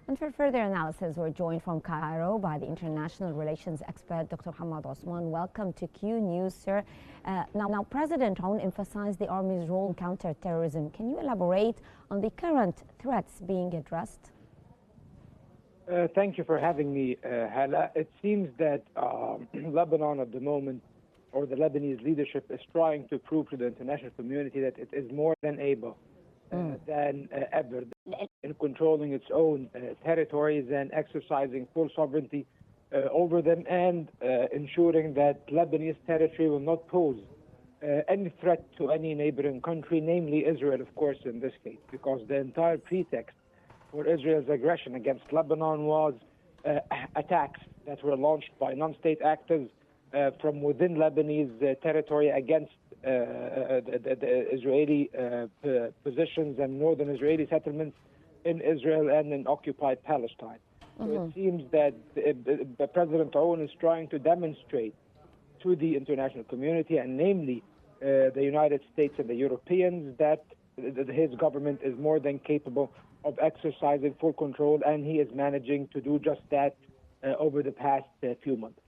And for further analysis, we're joined from Cairo by the international relations expert, Dr. Mohamed Osman. Welcome to Qnews, sir. Now, President Aoun emphasized the army's role in counterterrorism. Can you elaborate on the current threats being addressed? Thank you for having me, Hala. It seems that Lebanon at the moment, or the Lebanese leadership, is trying to prove to the international community that it is more than able than ever in controlling its own territories and exercising full sovereignty over them, and ensuring that Lebanese territory will not pose any threat to any neighboring country, namely Israel, of course, in this case, because the entire pretext for Israel's aggression against Lebanon was attacks that were launched by non-state actors from within Lebanese territory against the Israeli positions and northern Israeli settlements in Israel and in occupied Palestine. So it seems that President Aoun is trying to demonstrate to the international community, and namely the United States and the Europeans, that his government is more than capable of exercising full control, and he is managing to do just that over the past few months.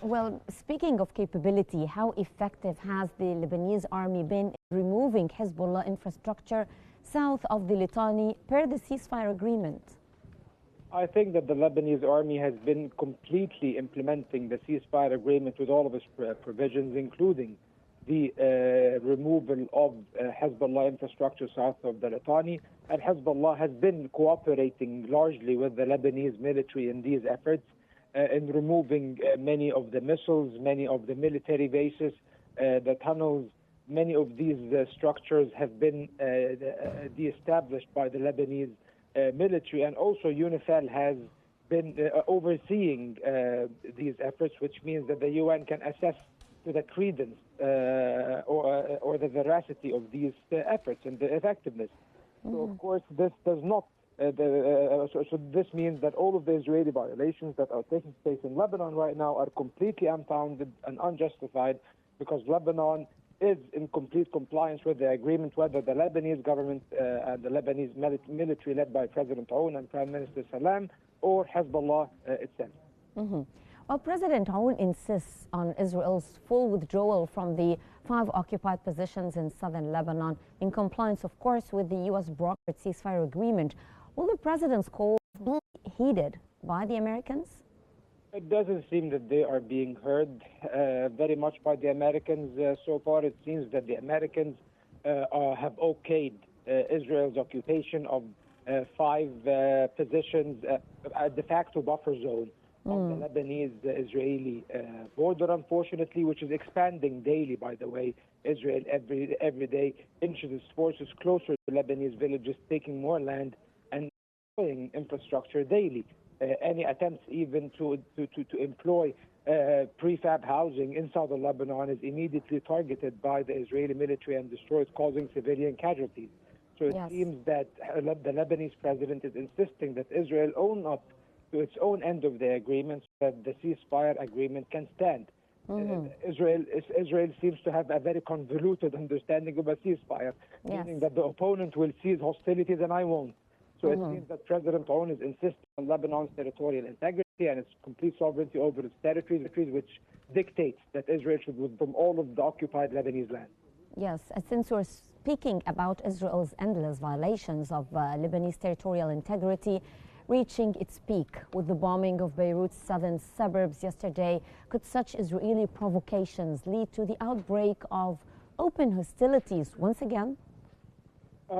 Well, speaking of capability, how effective has the Lebanese army been in removing Hezbollah infrastructure south of the Litani per the ceasefire agreement? I think that the Lebanese army has been completely implementing the ceasefire agreement with all of its provisions, including the removal of Hezbollah infrastructure south of the Litani. And Hezbollah has been cooperating largely with the Lebanese military in these efforts, in removing many of the missiles, many of the military bases, the tunnels. Many of these structures have been de-established by the Lebanese military, and also UNIFIL has been overseeing these efforts, which means that the UN can assess to the credence or the veracity of these efforts and the effectiveness. So, of course, this does not. So this means that all of the Israeli violations that are taking place in Lebanon right now are completely unfounded and unjustified, because Lebanon is in complete compliance with the agreement, whether the Lebanese government and the Lebanese military led by President Aoun and Prime Minister Salam, or Hezbollah itself. Well, President Aoun insists on Israel's full withdrawal from the 5 occupied positions in southern Lebanon, in compliance, of course, with the U.S. brokered ceasefire agreement. Will the president's call be heeded by the Americans? It doesn't seem that they are being heard very much by the Americans. So far, it seems that the Americans have okayed Israel's occupation of 5 positions, a de facto buffer zone of the Lebanese-Israeli border, unfortunately, which is expanding daily, by the way. Israel every day inches its forces closer to Lebanese villages, taking more land and destroying infrastructure daily. Any attempts even to employ prefab housing in southern Lebanon is immediately targeted by the Israeli military and destroyed, causing civilian casualties. So it seems that the Lebanese president is insisting that Israel own up to its own end of the agreement, so that the ceasefire agreement can stand. Israel seems to have a very convoluted understanding of a ceasefire, meaning that the opponent will cease hostilities and I won't. So it seems that President Aoun is insisting on Lebanon's territorial integrity and its complete sovereignty over its territories, which dictates that Israel should withdraw from all of the occupied Lebanese land. Yes, since we're speaking about Israel's endless violations of Lebanese territorial integrity, reaching its peak with the bombing of Beirut's southern suburbs yesterday, could such Israeli provocations lead to the outbreak of open hostilities once again?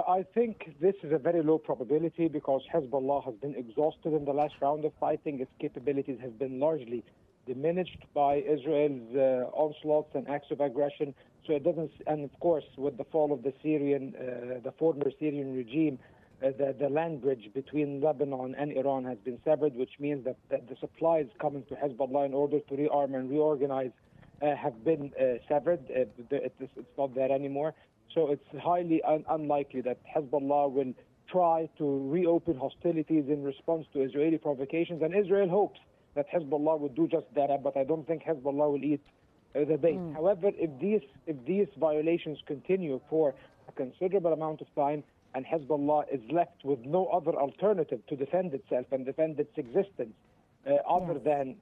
I think this is a very low probability, because Hezbollah has been exhausted in the last round of fighting. Its capabilities have been largely diminished by Israel's onslaughts and acts of aggression. So it doesn't, and of course, with the fall of the former Syrian regime, the land bridge between Lebanon and Iran has been severed, which means that the supplies coming to Hezbollah in order to rearm and reorganize have been severed. It's not there anymore. So it's highly unlikely that Hezbollah will try to reopen hostilities in response to Israeli provocations. And Israel hopes that Hezbollah would do just that, but I don't think Hezbollah will eat the bait. However, if these violations continue for a considerable amount of time, and Hezbollah is left with no other alternative to defend itself and defend its existence other than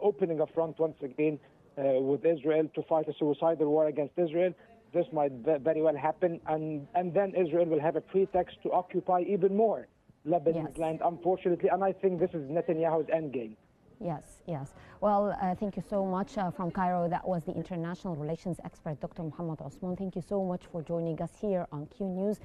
opening a front once again with Israel to fight a suicidal war against Israel. This might very well happen, and then Israel will have a pretext to occupy even more Lebanese land, unfortunately, and I think this is Netanyahu's endgame. Yes, yes. Well, thank you so much from Cairo. That was the international relations expert, Dr. Mohamed Osman. Thank you so much for joining us here on Q News.